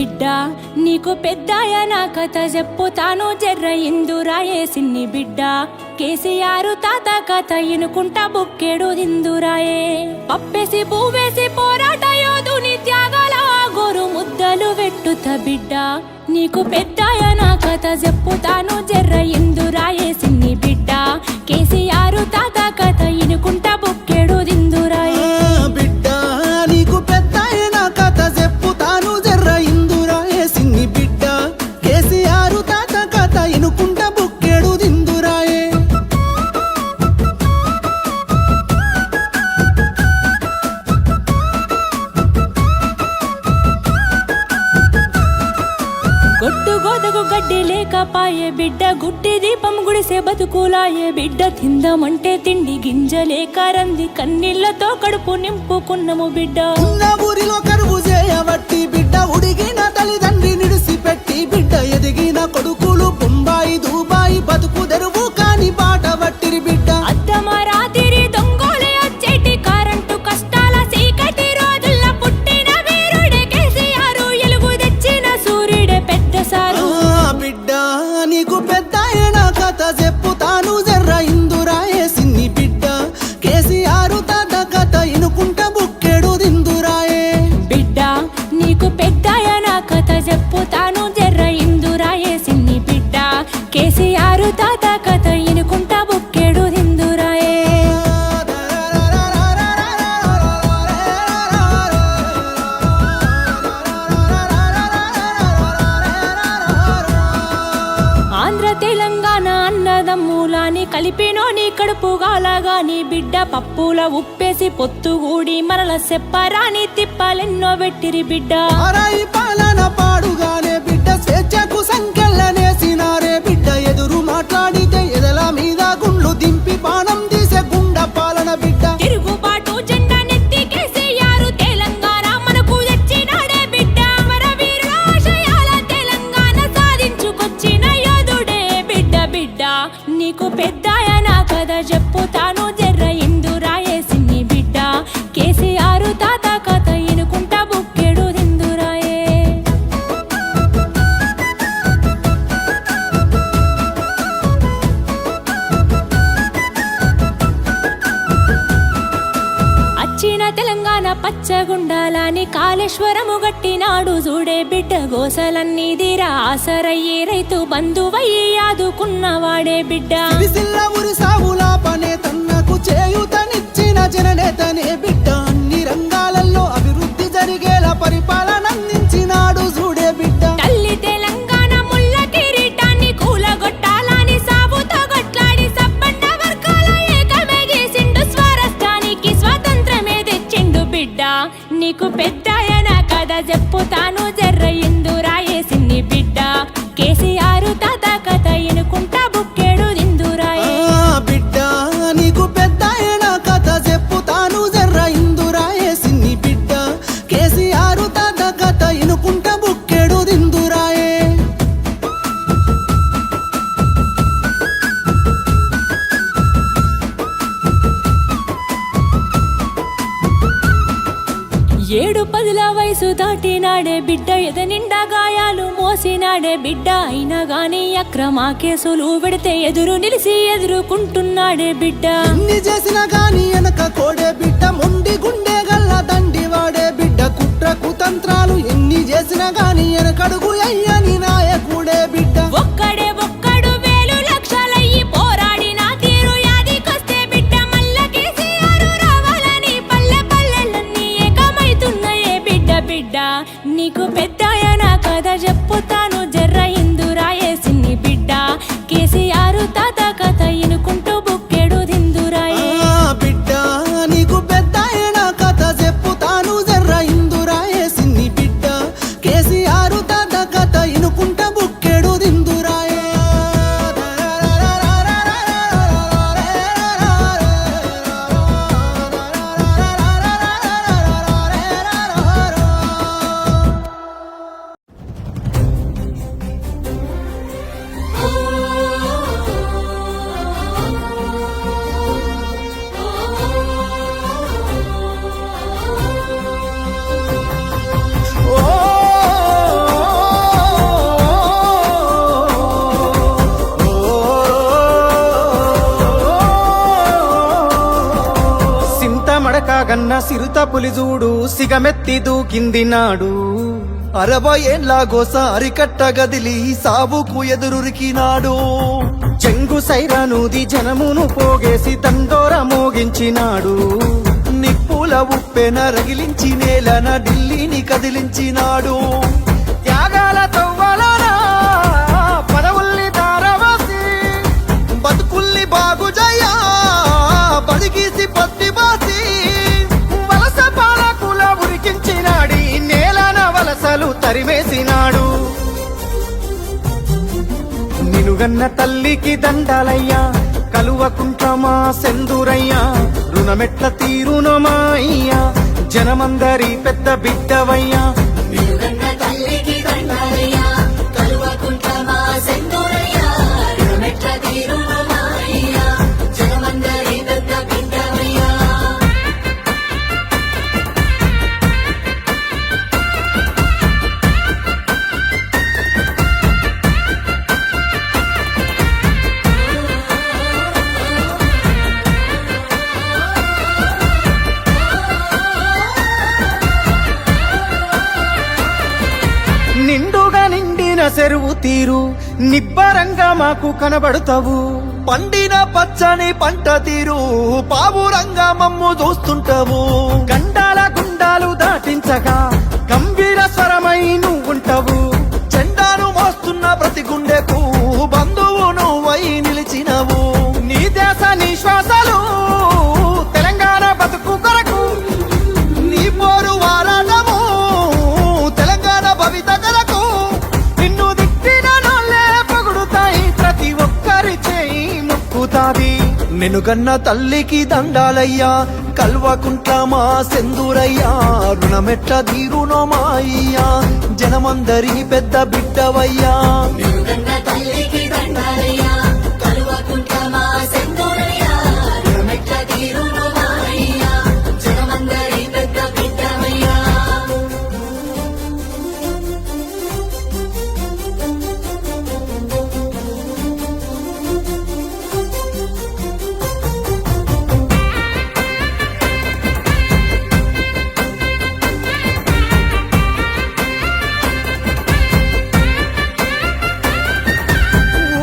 బిడ్డ నీకు పెద్దాయన కథ చెప్పుతాను జర్ర ఇందురాయే సిన్ని బిడ్డ కేసీఆర్ తాత కథ ఇనుకుంటా బుక్కెడు దిందురాయే పప్పేసి పువ్వేసి పోరాట యోధుని త్యాగాల గోరు ముద్దలు వెట్టుత బిడ్డ నీకు పెద్దాయన కథ చెప్పుతాను జర్ర ఇందురాయే సిన్ని బిడ్డ కేసీఆర్ తాత కథ ఇనుకుంటా బుక్కెడు దిందురాయే బిడ్డ నీకు పెద్దాయన కథ చెప్పుతాను జర్ర ఇందురాయే సిన్ని బిడ్డ కేసీఆర్ తాత కథ ఇనుకుంటా బుక్కెడు దిందురాయే గొడ్డు గోదకు గడ్డి లేకపాయే బిడ్డ గుడ్డి దీపం గుడిసే బతుకులాయే బిడ్డ తిందామంటే తిండి గింజలేక రంది కన్నీళ్లతో కడుపు నింపుకున్నము బిడ్డ ఉన్న ఊరిలో కరువు చేయబట్టి బిడ్డ ఉడిగిన తల్లిదండ్రి నిడిసిపెట్టి బిడ్డ ఎదిగిన కొడుకులు బొంబాయి దుబాయి బతుకు తెరువు కాని బాట పట్టిరి బిడ్డ అద్దమరాతిరి దొంగోలే వచ్చేటి కరెంటు కష్టాల చీకటి రోజుల్ల పుట్టిన వీరుడే కేసీఆర్ ఎలుగు తెచ్చిన సూర్యుడే పెద్ద సారు బిడ్డ నీకు పెద్దాయన కథ చెప్పుతాను జర్ర ఇందురాయే సిన్ని బిడ్డ కేసీఆర్ తాత కథ ఇనుకుంటా బుక్కెడు దిందురాయే బిడ్డ నీకు పెద్దాయన కథ చెప్పుతాను జర్ర ఇందురాయే సిన్ని బిడ్డ కేసీఆర్ తాత కథ ఇనుకుంటా బుక్కెడు దిందురాయే ఆంధ్ర తెలంగాణ అన్నదమ్ములాని కలిపినోని కడుపుగాలగాని బిడ్డ పప్పుల ఉప్పేసి పొత్తుగూడి మరల సెప్పరాని తిప్పలెన్నో పెట్టిరి బిడ్డ ఆరాయి పాలన పాడుగానే బిడ్డ స్వేచ్ఛకు సంకెళ్ళనేసినారే బిడ్డ ఎదురు మాట్లాడితే ఎదల మీద గుండ్లు దింపి బాణం తీసే గుండ పాలన బిడ్డ తిరుగుబాటు జెండా నెత్తి కేసీఆర్ తెలంగాణ మనకు తెచ్చినాడే బిడ్డ అమరవీరుల ఆశయాల తెలంగాణ సాధించుకొచ్చిన యోధుడే బిడ్డ బిడ్డ నీకు పెద్దాయన కథ చెప్పుతాను జర్ర ఇందురాయే సిన్ని బిడ్డ కేసీఆర్ తాత కథ ఇనుకుంటా బుక్కెడు దిందురాయే అచ్చిన తెలంగాణ పచ్చగుండాలని కాళేశ్వరము గట్టినాడు చూడే బిడ్డ గోసలన్నీ తీరా ఆసరయ్యే రైతు బంధువయ్యి ఆదుకున్నవాడే బిడ్డ సిరిసిల్ల ఊరి సాగుల పనే తన్నకు చేయూతనిచ్చిన జననేతనే బిడ్డ అన్ని రంగాలలో అభివృద్ధి జరిగేలా పరిపాలన అందించినాడు చూడే బిడ్డ తల్లి తెలంగాణ ముల్ల కిరీటాన్ని కూలగొట్టాలని సాగుతో కొట్లాడి సబ్బండ వర్గాల ఏకమే చేసిండు స్వరాష్ట్రానికి స్వాతంత్రమే తెచ్చిండు బిడ్డ నీకు పెద్దాయన కథ చెప్పుతాను జర్ర ఇందురాయే సిన్ని బిడ్డ కేసీఆర్ తాత కథ ఇనుకుంటా బుక్కెడు దిందురాయే బిడ్డ నీకు పెద్దాయన కథ చెప్పుతాను జర్ర ఇందురాయే సిన్ని బిడ్డ కేసీఆర్ తాత కథ ఇనుకుంటా బుక్కెడు దిందురాయే ఏడు పదుల వయసు దాటినాడే బిడ్డ ఎదనిండా గాయాలు మోసినాడే బిడ్డ అయినా గాని అక్రమ కేసులు పెడితే ఎదురు నిలిసి ఎదుర్కొంటున్నాడే బిడ్డ ఎన్ని చేసినా గాని వెనక కోడే బిడ్డ మొండి గుండె గల్ల దండి వాడే బిడ్డ కుట్ర కుతంత్రాలు ఎన్ని చేసినా గాని వెనకడుగు అయ్యని నాయకుడే బిడ్డ ఒక్కడు వేలు లక్షలయ్యి పోరాడిన తీరు యాదికొస్తే బిడ్డ మల్ల కేసీఆర్ రావాలని పల్లె పల్లెలన్నీ ఏకమైతున్నాయే బిడ్డ బిడ్డ నీకు పెద్దాయన కథ చెప్పుతాను జర్ర ఇందురాయే సిన్ని బిడ్డ కేసీఆర్ తాత కథ ఇనుకుంటూ బుక్కెడు దిందురాయే బిడ్డ నీకు పెద్దాయన కథ చెప్పుతాను జర్ర ఇందురాయే సిన్ని బిడ్డ కేసీఆర్ తాత కథ ఇనుకుంటా రాగన్న సిరుత పులిజూడు సిగమెత్తి దూకింది నాడు 60 ఏళ్ల గోస అరికట్ట గదిలి సావుకు ఎదురురికినాడు. చెంగు సైరానూది జనమును పోగేసి తండోర మోగించినాడు. నిప్పుల ఉప్పెన రగిలించి నేలన ఢిల్లీని కదిలించినాడు. త్యాగాల తవ్వలనా పదవుల్ని తారవాసి బతుకుల్ని బాగు జయా బడిగీసి పత్తి బాసి వలస పాలకుల ఉరికించినాడి నేలన వలసలు తరిమేసినాడు. నినుగన్న తల్లికి దండాలయ్యా కలువకుంటమా సెందురయ్యా రుణమెట్ల తీరునమా అయ్యా జనమందరి పెద్ద బిడ్డవయ్యా. నిండుగా నిండిన చెరువు తీరు నిబ్బరంగా మాకు కనబడతావు. పండిన పచ్చని పంట తీరు పావురంగా మమ్ము చూస్తుంటావు. గండాల గుండాలు దాటించగా గంభీర స్వరమై నువ్వుంటావు. జెండాను మోస్తున్న ప్రతి గుండెకు బంధువు నువ్వై నిలిచినవు. నీ దేశ నిశ్వాసాలు తెలంగాణ బతుకు కొరకు నీ పోరు వారాటము తెలంగాణ భవిత కొరకు. నిన్ను దిట్టిన నోళ్ళే పొగుడుతాయి ప్రతి ఒక్కరి చేయి ముక్కుతాది. నినుగన్న తల్లికి దండాలయ్యా కల్వకుంట్లమా సెందురయ్యా రుణమెట్ల తీరునోమా అయ్యా జనమందరి పెద్ద బిడ్డవయ్యా.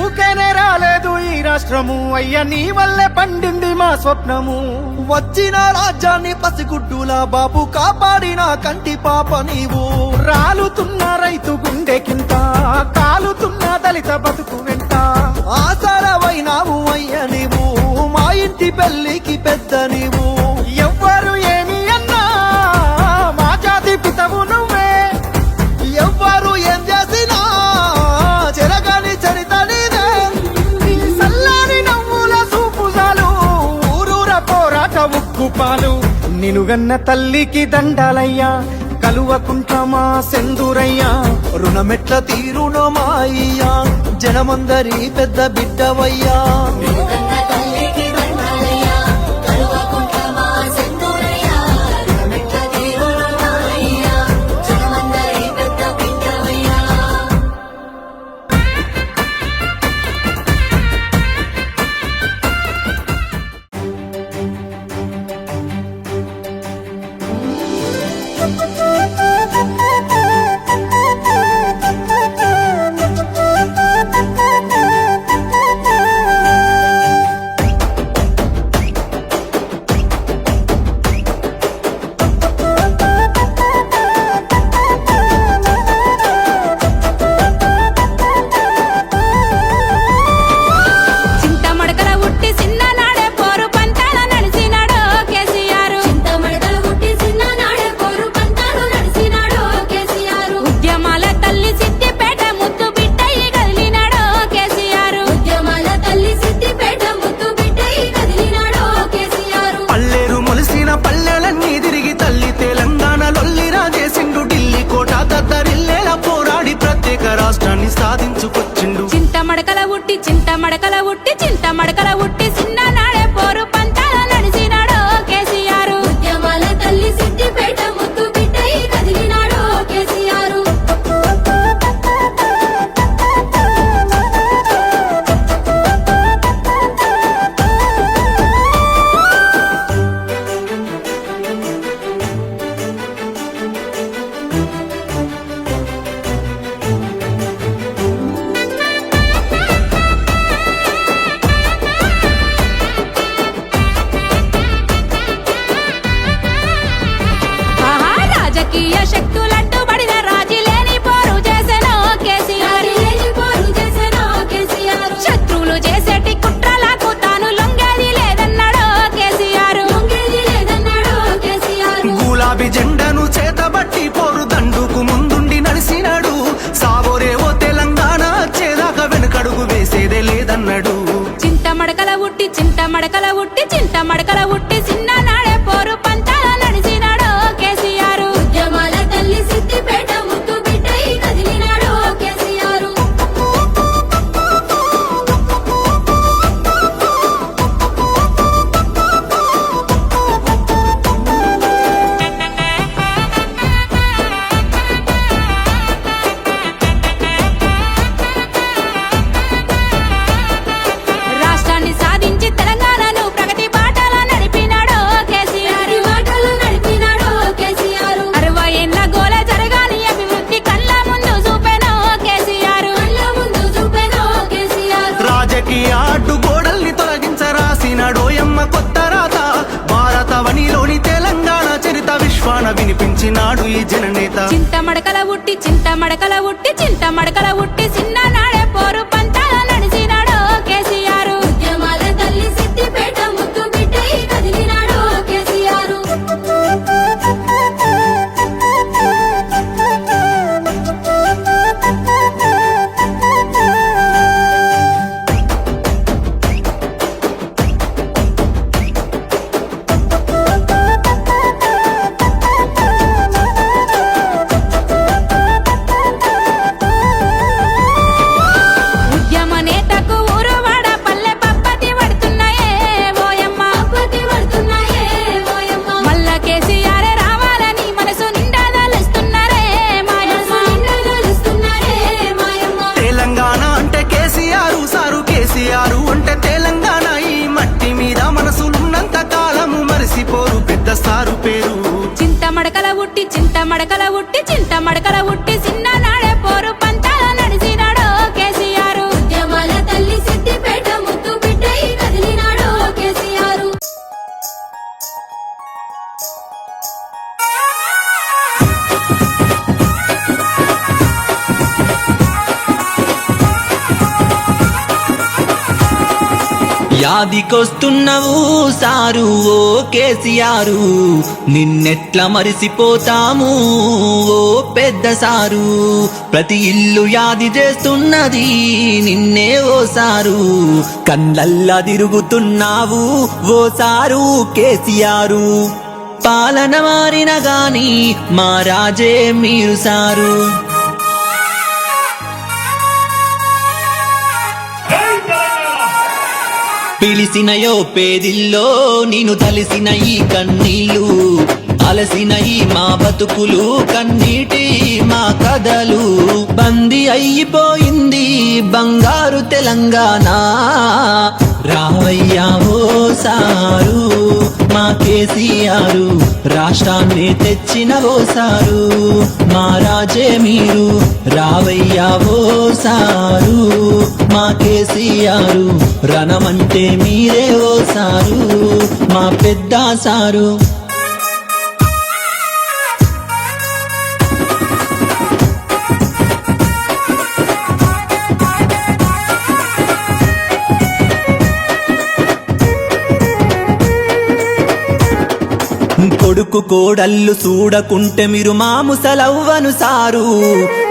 ఊకేనే రాలేదు ఈ రాష్ట్రము అయ్యా నీ వల్లే పండింది మా స్వప్నము. వచ్చిన రాజ్యాన్ని పసిగుడ్డులా బాబు కాపాడిన కంటి పాప నీవు. రాలుతున్న రైతు గుండెకింత కాలుతున్న దళిత బతుకు వెంట ఆసరవైనావు అయ్య నీవు మా ఇంటి పెళ్లికి పెద్ద నీవు. ఎవ్వరు ఏమి అన్నా మా జాతి పితవు నువ్వే. ఎవ్వరు ఏం చేసినా చెరగని చరిత నీదే. సల్లాని నవ్వుల సూపుజాలు ఊరూర పోరాట ఉక్కుపాలు. నినుగన్న తల్లికి దండాలయ్యా కలువకుంటమా సెందురయ్యా రుణమెట్ల తీరునోమా అయ్యా జనమందరి పెద్ద బిడ్డవయ్యా. చింత మడకల ఉట్టి చిన్న నాడే పోరు పంతాల నడిచినాడు కేసీఆర్. ఉద్యమాల తల్లి సిద్దిపేట ముద్దు బిడ్డై కదిలినాడు కేసీఆర్. మడకల ఉట్టి చింత మడకల ఉట్టి చిన్ననాడే పోరు పంతాల నడిచినాడు కేసీఆర్ ఉద్యమాల తల్లి సిద్దిపేట ముద్దు బిడ్డై కదిలినాడు కేసీఆర్ రాష్ట్రాన్ని సాధించి తెలంగాణను ప్రగతి బాటలో నడిపినాడు కేసీఆర్ మాటలు నడిపినాడు కేసీఆర్ 60 ఏళ్ల గోల జరగాలి అభివృద్ధి కళ్ళ ముందు చూపెను కేసీఆర్ కళ్ళ ముందు చూపెను కేసీఆర్ రాజకీయ అడ్డుగోడల్ని తొలగించరాసినాడోయమ్మ కొత్త రాత భారతవనిలోని తెలంగాణ చరిత విశ్వాన వినిపించినాడు ఈ జననేత చింత మడకల ఉట్టి చింత మడకల ఉట్టి చింత మడకల ఉట్టి చిన్ననాడే పోరు పంతాల నడిచినాడు కేసీఆర్ ఉద్యమాల తల్లి సిద్దిపేట ముద్దు బిడ్డై కదిలినాడు కేసీఆర్ ఉద్యమ నేతకు ఊరువాడ పల్లె పప్పతి పడుతున్నాయే ఓయమ్మ పప్పతి పడుతున్నాయే ఓయమ్మ మల్ల కేసీఆర్ రావాలని మనసు నిండా దలుస్తున్నారే మాయమ్మ నిండా కలుస్తున్నారే మాయమ్మ తెలంగాణ అంటే కేసీఆర్ సారు కేసీఆర్ అంటే తెలంగాణ ఈ మట్టి మీద మనసులున్నంత కాలము మరిసిపోరు పెద్ద సారు పేరు చింత మడకల ఉట్టి చింత మడకల ఉట్టి చింత మడకల ఉట్టి చిన్ననాడే పోరు పంతాల నడిచినాడు కేసీఆర్ ఉద్యమాల తల్లి సిద్దిపేట ముద్దు బిడ్డై కదిలినాడు కేసీఆర్ యాదికొస్తున్నవు సారు ఓ కేసీఆరు నిన్నెట్ల మరిసిపోతాము ఓ పెద్ద సారు ప్రతి ఇల్లు యాది చేస్తున్నది నిన్నే ఓ సారు కళ్ళల్లా తిరుగుతున్నావు ఓ సారు కేసీఆరు పాలన మారిన గాని మా రాజే మీరు సారు పిలిసినయో పేదిల్లో నేను తలిసిన ఈ కన్నీళ్ళు అలసిన ఈ మా బతుకులు కన్నీటి మా కథలు బందీ అయిపోయింది బంగారు తెలంగాణ రావయ్యా ఓ సారు మా కేసీఆర్ రాష్ట్రాన్ని తెచ్చిన ఓ సారు మా రాజే మీరు రావయ్యా ఓ సారు మా కేసీఆర్ రణమంటే మీరే ఓ సారు మా పెద్ద సారు కొడుకు కోడళ్ళు చూడకుంటే మీరు మా ముసలవ్వను సారు